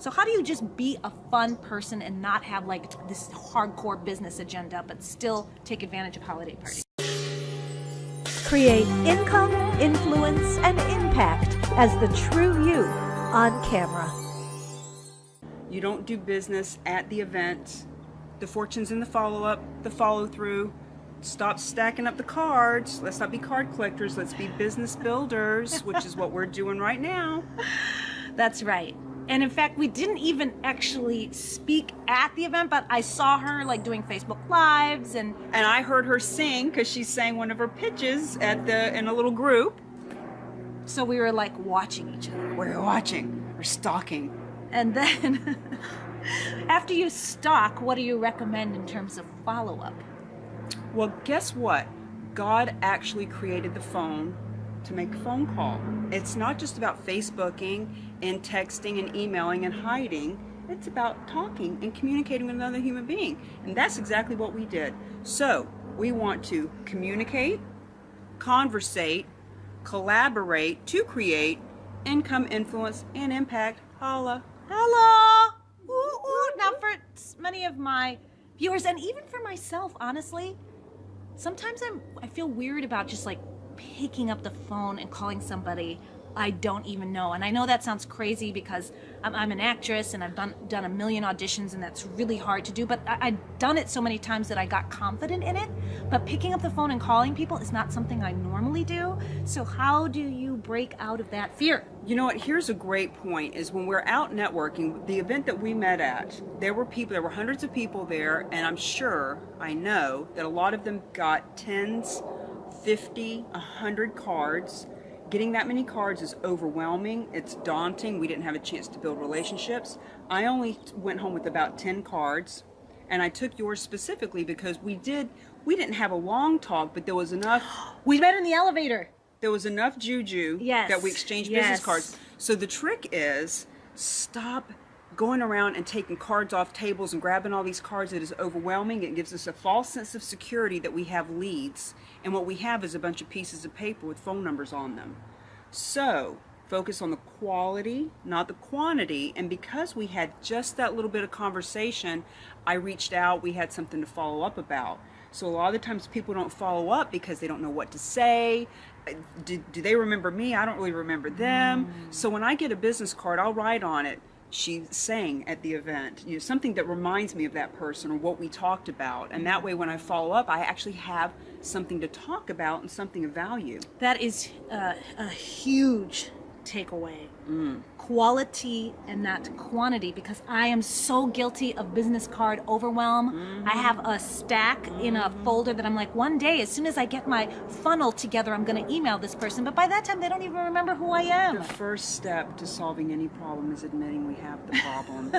So how do you just be a fun person and not have like this hardcore business agenda, but still take advantage of holiday parties? Create income, influence, and impact as the true you on camera. You don't do business at the event. The fortune's in the follow-up, the follow-through. Stop stacking up the cards. Let's not be card collectors. Let's be business builders, which is what we're doing right now. That's right. And in fact, we didn't even actually speak at the event, but I saw her like doing Facebook Lives and I heard her sing because she sang one of her pitches in a little group. so we were like watching each other. We're watching. We're stalking. And then after you stalk, what do you recommend in terms of follow-up? Well, guess what? God actually created the phone to make a phone call. It's not just about Facebooking and texting and emailing and hiding. It's about talking and communicating with another human being. And that's exactly what we did. So we want to communicate, conversate, collaborate to create income, influence, and impact. Holla. Hello! Ooh, ooh. Now for many of my viewers, and even for myself, honestly, sometimes I feel weird about just like picking up the phone and calling somebody I don't even know. And I know that sounds crazy because I'm an actress and I've done a million auditions, and that's really hard to do, but I've done it so many times that I got confident in it. But picking up the phone and calling people is not something I normally do. So how do you break out of that fear? You know what, here's a great point, is when we're out networking, the event that we met at, there were hundreds of people there, and I know that a lot of them got 10s, 50, 100 cards. Getting that many cards is overwhelming. It's daunting. We didn't have a chance to build relationships. I only went home with about 10 cards, and I took yours specifically because we didn't have a long talk, but there was enough. We met in the elevator. There was enough juju that we exchanged business cards. So the trick is stop going around and taking cards off tables and grabbing all these cards. It is overwhelming. It gives us a false sense of security that we have leads, and what we have is a bunch of pieces of paper with phone numbers on them. So focus on the quality, not the quantity. And because we had just that little bit of conversation, I reached out, we had something to follow up about. So a lot of the times people don't follow up because they don't know what to say. Do they remember me? I don't really remember them. So when I get a business card, I'll write on it, she sang at the event, something that reminds me of that person or what we talked about. And that way when I follow up, I actually have something to talk about and something of value. That is a huge takeaway. Quality and not quantity, because I am so guilty of business card overwhelm. I have a stack in a folder that I'm like, one day, as soon as I get my funnel together, I'm going to email this person. But by that time, they don't even remember who I am. The first step to solving any problem is admitting we have the problem.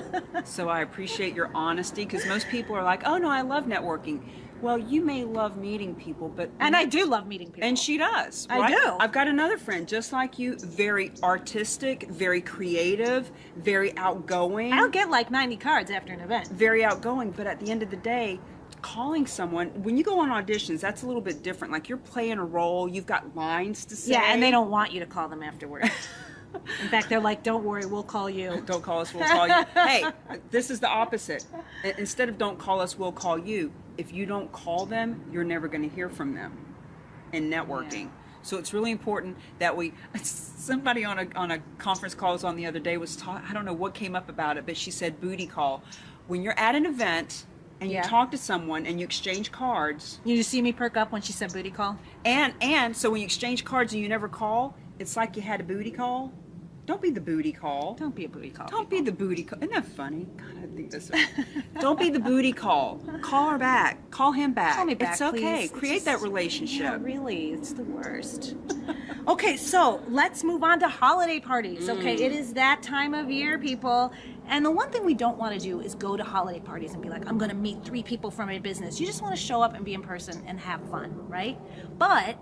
So I appreciate your honesty, because most people are like, oh no, I love networking. Well, you may love meeting people, but... And I do love meeting people. And she does, right? I do. I've got another friend, just like you, very artistic, very creative, very outgoing. I'll get like 90 cards after an event. Very outgoing, but at the end of the day, calling someone, when you go on auditions, that's a little bit different. Like, you're playing a role, you've got lines to say. Yeah, and they don't want you to call them afterwards. In fact, they're like, don't worry, we'll call you. Don't call us, we'll call you. Hey, this is the opposite. Instead of don't call us, we'll call you. If you don't call them, you're never going to hear from them in networking. Yeah. So it's really important that somebody on a conference call was on the other day was I don't know what came up about it, but she said booty call. When you're at an event and you talk to someone and you exchange cards. You just see me perk up when she said booty call? And so when you exchange cards and you never call, it's like you had a booty call. Don't be the booty call. Don't be a booty call. Don't be the booty call. Isn't that funny? God, I think that's so Don't be the booty call. Call her back. Call him back. Call me back, it's okay. Please. Create that relationship. Yeah, really. It's the worst. Okay, so let's move on to holiday parties. Okay, it is that time of year, people. And the one thing we don't want to do is go to holiday parties and be like, I'm going to meet 3 people from my business. You just want to show up and be in person and have fun, right? But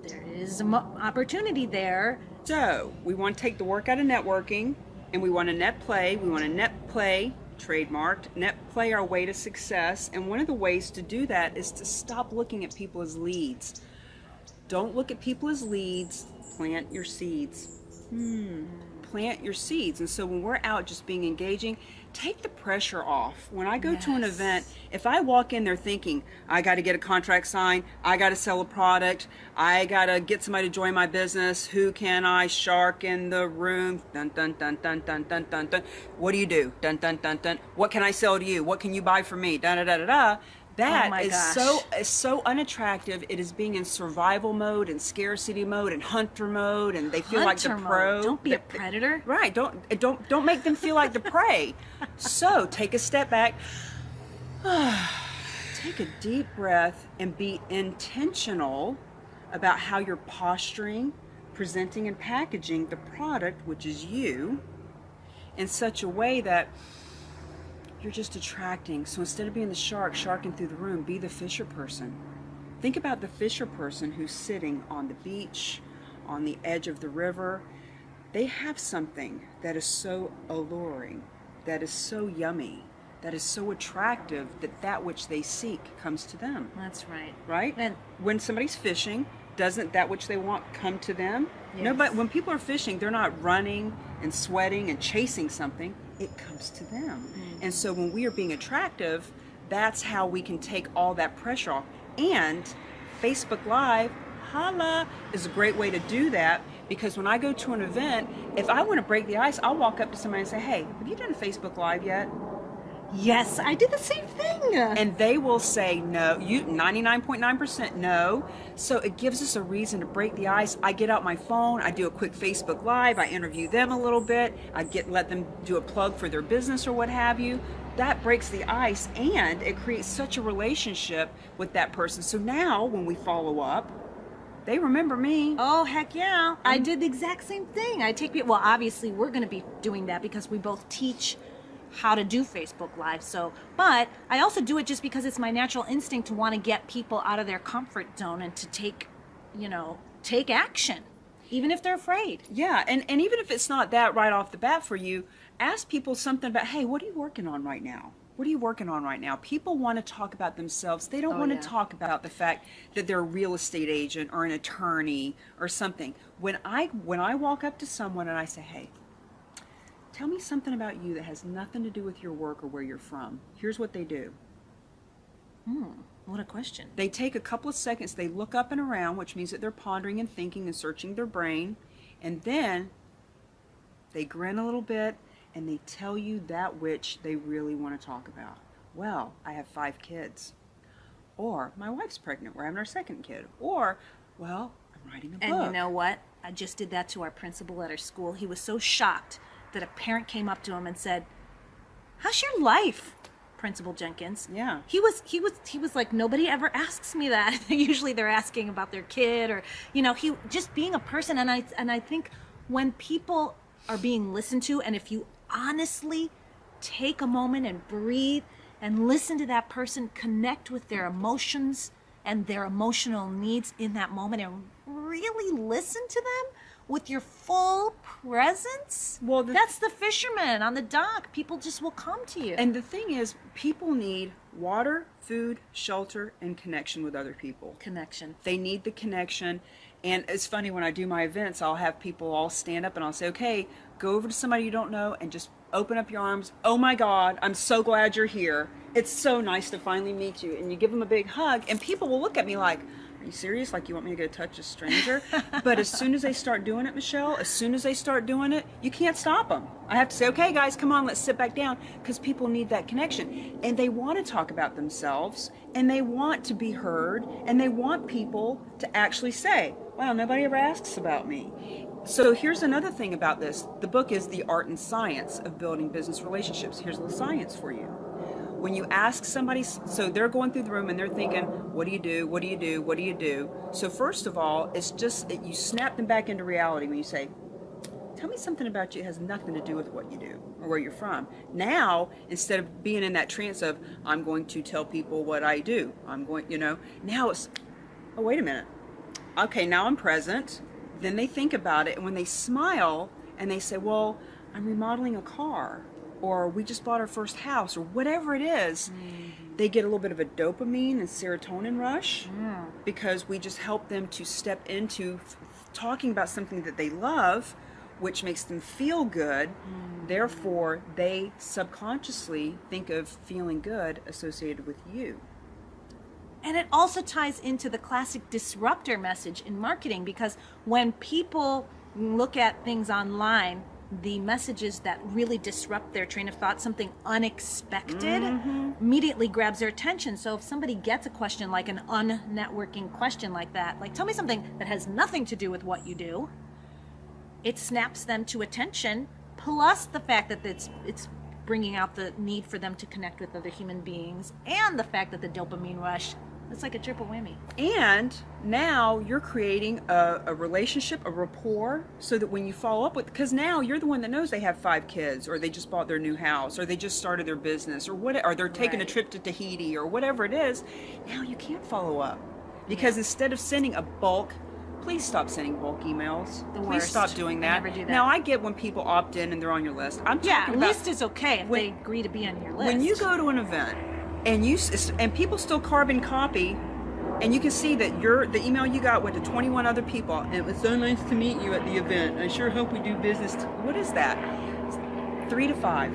there is an opportunity there. So we want to take the work out of networking, and we want to net play. We want to net play, trademarked, net play our way to success. And one of the ways to do that is to stop looking at people as leads. Don't look at people as leads. Plant your seeds. plant your seeds. And so when we're out just being engaging, take the pressure off. When I go to an event, if I walk in there thinking, I got to get a contract signed, I got to sell a product, I got to get somebody to join my business, who can I shark in the room? Dun, dun, dun, dun, dun, dun, dun, dun. What do you do? Dun, dun, dun, dun. What can I sell to you? What can you buy from me? Da, da, da, da, da. That is so unattractive. It is being in survival mode and scarcity mode and hunter mode, and they feel like the pro. Don't be a predator. Right. Don't make them feel like the prey. So take a step back. Take a deep breath and be intentional about how you're posturing, presenting, and packaging the product, which is you, in such a way that you're just attracting. So instead of being the shark sharking through the room, be the fisher person. Think about the fisher person who's sitting on the beach, on the edge of the river. They have something that is so alluring, that is so yummy, that is so attractive, that which they seek comes to them. That's right. Right? And when somebody's fishing, doesn't that which they want come to them? Yes. No, but when people are fishing, they're not running and sweating and chasing something. It comes to them. And so when we are being attractive, that's how we can take all that pressure off. And Facebook Live, holla, is a great way to do that, because when I go to an event, if I want to break the ice, I'll walk up to somebody and say, hey, have you done a Facebook Live yet? Yes, I did the same thing. And they will say no, 99.9% no. So it gives us a reason to break the ice. I get out my phone, I do a quick Facebook Live, I interview them a little bit, let them do a plug for their business or what have you. That breaks the ice, and it creates such a relationship with that person. So now when we follow up, they remember me. Oh, heck yeah. I did the exact same thing. I take people, well, obviously we're going to be doing that because we both teach how to do Facebook Live. So, but I also do it just because it's my natural instinct to want to get people out of their comfort zone and to take action, even if they're afraid. Yeah, and even if it's not that right off the bat for you, ask people something about, hey, what are you working on right now? What are you working on right now? People want to talk about themselves. They don't want to talk about the fact that they're a real estate agent or an attorney or something. When I walk up to someone and I say, hey, tell me something about you that has nothing to do with your work or where you're from. Here's what they do. What a question. They take a couple of seconds, they look up and around, which means that they're pondering and thinking and searching their brain, and then they grin a little bit and they tell you that which they really want to talk about. Well, I have 5 kids. Or, my wife's pregnant, we're having our second kid. Or, well, I'm writing a book. And you know what? I just did that to our principal at our school. He was so shocked that a parent came up to him and said, how's your life, Principal Jenkins? Yeah. He was like, nobody ever asks me that. Usually they're asking about their kid, or he just being a person. And I think when people are being listened to, and if you honestly take a moment and breathe and listen to that person, connect with their emotions and their emotional needs in that moment, and really listen to them with your full presence, well, that's the fisherman on the dock. People just will come to you. And the thing is, people need water, food, shelter, and connection with other people. Connection. They need the connection. And it's funny, when I do my events, I'll have people all stand up and I'll say, okay, go over to somebody you don't know and just open up your arms. Oh my God, I'm so glad you're here. It's so nice to finally meet you. And you give them a big hug, and people will look at me like, are you serious? Like, you want me to go touch a stranger? But as soon as they start doing it, Michelle, as soon as they start doing it, you can't stop them. I have to say, okay, guys, come on, let's sit back down, because people need that connection. And they want to talk about themselves, and they want to be heard, and they want people to actually say, wow, nobody ever asks about me. So here's another thing about this. The book is The Art and Science of Building Business Relationships. Here's the science for you. When you ask somebody, so they're going through the room and they're thinking, what do you do? What do you do? What do you do? So first of all, it's just, you snap them back into reality when you say, tell me something about you that has nothing to do with what you do or where you're from. Now, instead of being in that trance of, I'm going to tell people what I do, I'm going, now it's, oh, wait a minute. Okay, now I'm present. Then they think about it, and when they smile and they say, well, I'm remodeling a car, or we just bought our first house, or whatever it is, they get a little bit of a dopamine and serotonin rush, because we just help them to step into talking about something that they love which makes them feel good. Therefore, they subconsciously think of feeling good associated with you. And it also ties into the classic disruptor message in marketing, because when people look at things online, the messages that really disrupt their train of thought, something unexpected, immediately grabs their attention. So if somebody gets a question like an unnetworking question like that, like tell me something that has nothing to do with what you do, it snaps them to attention, plus the fact that it's bringing out the need for them to connect with other human beings, and the fact that the dopamine rush, it's like a triple whammy. And now you're creating a relationship, a rapport, so that when you follow up with, because now you're the one that knows they have 5 kids, or they just bought their new house, or they just started their business, or what, or they're taking a trip to Tahiti, or whatever it is. Now you can't follow up, because instead of sending a bulk, please stop sending bulk emails. Please stop doing that. Never do that. Now I get when people opt in and they're on your list. I'm talking about, list is okay if they agree to be on your list. when you go to an event and people still carbon copy, and you can see that the email you got went to 21 other people. It was so nice to meet you at the event. I sure hope we do business. What is that? 3 to 5.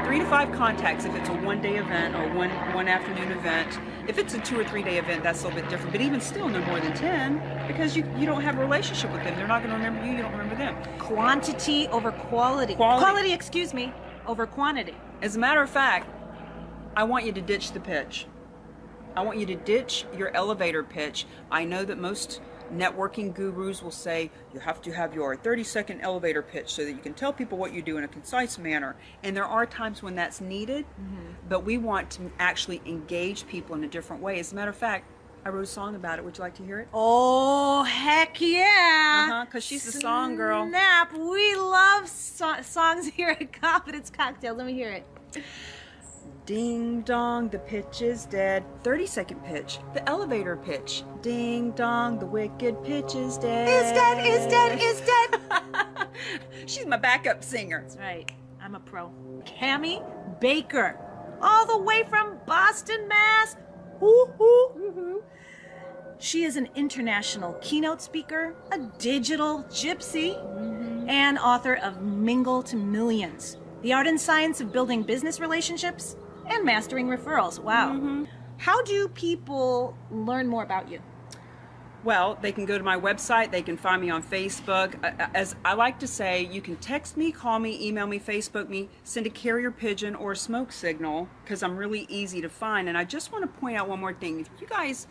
3 to 5 contacts if it's a one-day event or one afternoon event. If it's a 2 or 3 day event, that's a little bit different. But even still, no more than 10, because you don't have a relationship with them. They're not going to remember you. You don't remember them. Quantity over quality. Quality, excuse me, over quantity. As a matter of fact, I want you to ditch the pitch. I want you to ditch your elevator pitch. I know that most networking gurus will say you have to have your 30-second elevator pitch so that you can tell people what you do in a concise manner. And there are times when that's needed, but we want to actually engage people in a different way. As a matter of fact, I wrote a song about it. Would you like to hear it? Oh, heck yeah. Because she's the song girl. Snap. We love songs here at Confidence Cocktails. Let me hear it. Ding dong, the pitch is dead. 30-second pitch, the elevator pitch. Ding dong, the wicked pitch is dead. Is dead. She's my backup singer. That's right. I'm a pro. Cami Baker, all the way from Boston, Mass. Woo-hoo. She is an international keynote speaker, a digital gypsy, and author of Mingle to Millions, The Art and Science of Building Business Relationships and Mastering Referrals. Wow. How do people learn more about you? Well, they can go to my website. They can find me on Facebook. As I like to say, you can text me, call me, email me, Facebook me, send a carrier pigeon or a smoke signal, because I'm really easy to find. And I just want to point out one more thing. If you guys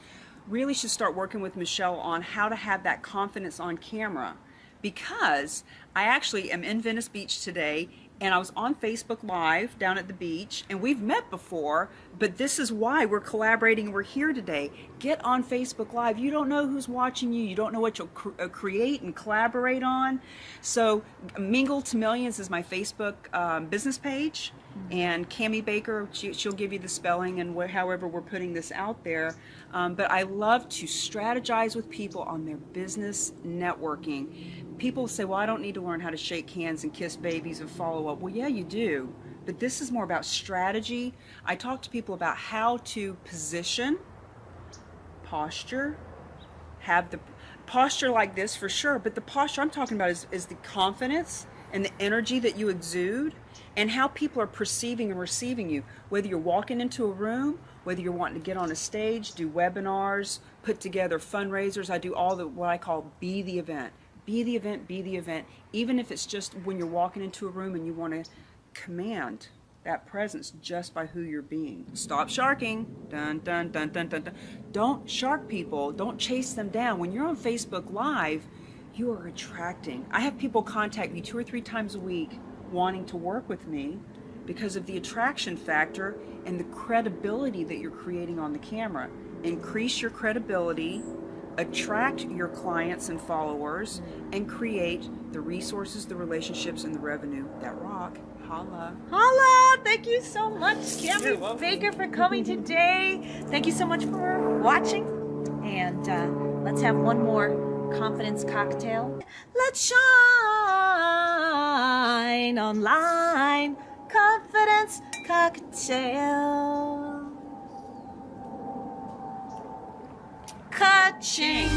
really should start working with Michelle on how to have that confidence on camera, because I actually am in Venice Beach today, and I was on Facebook Live down at the beach, and we've met before, but this is why we're collaborating. We're here today. Get on Facebook Live. You don't know who's watching you. You don't know what you'll create and collaborate on. So Mingle to Millions is my Facebook business page, and Cami Baker, she'll give you the spelling and however we're putting this out there. But I love to strategize with people on their business networking. People say, well, I don't need to learn how to shake hands and kiss babies and follow up. Well, yeah, you do. But this is more about strategy. I talk to people about how to position, posture, have the posture like this for sure. But the posture I'm talking about is the confidence and the energy that you exude, and how people are perceiving and receiving you. Whether you're walking into a room, whether you're wanting to get on a stage, do webinars, put together fundraisers. I do all the what I call be the event. Be the event, be the event. Even if it's just when you're walking into a room and you want to command that presence just by who you're being. Stop sharking. Dun, dun, dun, dun, dun, dun. Don't shark people. Don't chase them down. When you're on Facebook Live, you are attracting. I have people contact me 2 or 3 times a week wanting to work with me because of the attraction factor and the credibility that you're creating on the camera. Increase your credibility, attract your clients and followers, and create the resources, the relationships, and the revenue that rock. Holla. Holla! Thank you so much, Cami Baker, for coming today. Thank you so much for watching. And let's have one more confidence cocktail. Let's shine online. Confidence cocktail. Ka-ching.